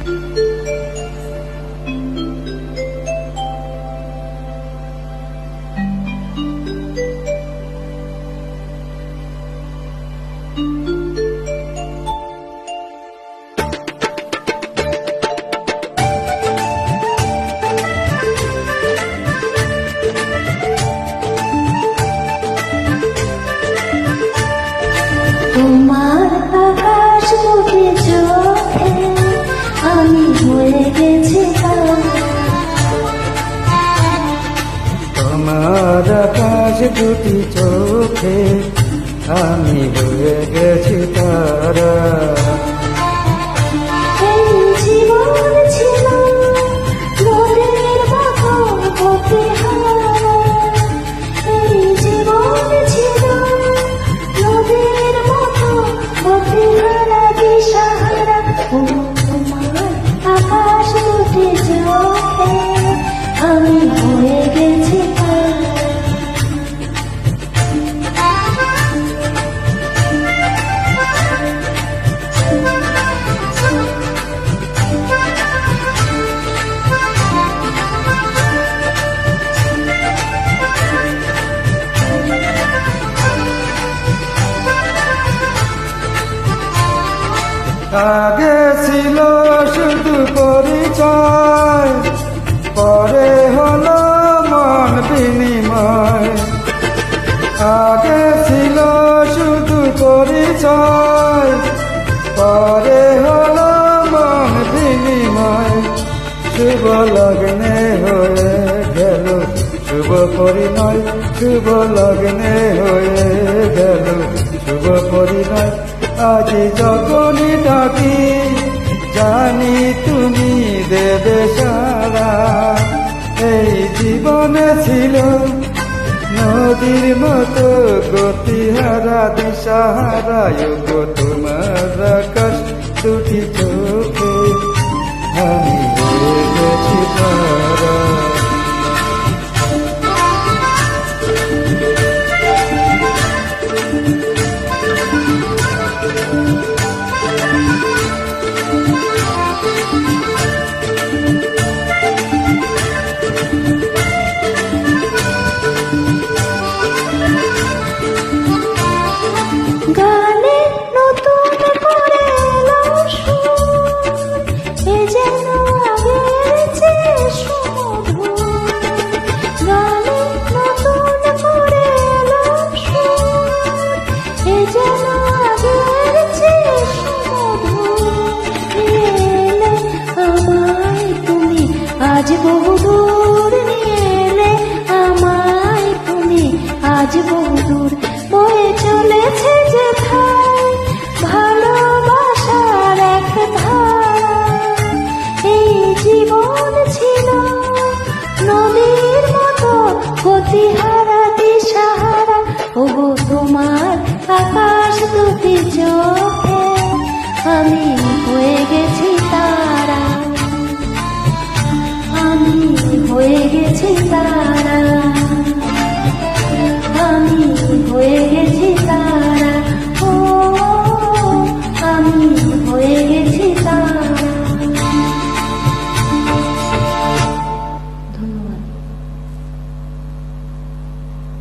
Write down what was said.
তোমার আকাশ দুটি চোখে আমি হয়ে গেছি তোমার আকাশ দুটি চোখে আমি হয়ে গেছি তারা। এই জীবন ছিল নদীর মতো গতিহারা, এই জীবন ছিল নদীর মতো গতিহারা দিশাহারা। ও তোমার আকাশ দুটি চোখে আমি হয়ে গেছি আগে ছিল শুধু পরিচয়, পরে হলো মন বিনিময়। আগে ছিল শুধু পরিচয়, পরে হলো মন বিনিময়। শুভ লগ্নে হয়ে গেল শুভ পরিণয়, শুভ লগ্নে হয়ে গেল শুভ পরিণয়। আজ যখনই ডাকি জানি তুমি দেবে সারা। এই জীবনে ছিল নদীর মতো গতিহারা দিশাহারা। গো তোমার আকাশ দুটি চোখে আমি হয়ে গেছি তারা। গানে নতুন করে এলো সুর, এ যেন আগের চেয়ে সুমধুর। গানে নতুন করে এলো সুর, এ যেন আগের চেয়ে সুমধুর। নিয়ে এলে আমায় তুমি আজ বহুদূর, নিয়ে এলে আমায় তুমি আজ বহুদূর। বয়ে চলেছে যেথায় ভালোবাসার এক ধারা। এই জীবন ছিল নদীর মতো গতিহারা দিশাহারা। ওগো তোমার আকাশ দুটি চোখে আমি হয়ে গেছি তারা, আমি হয়ে গেছি তারা।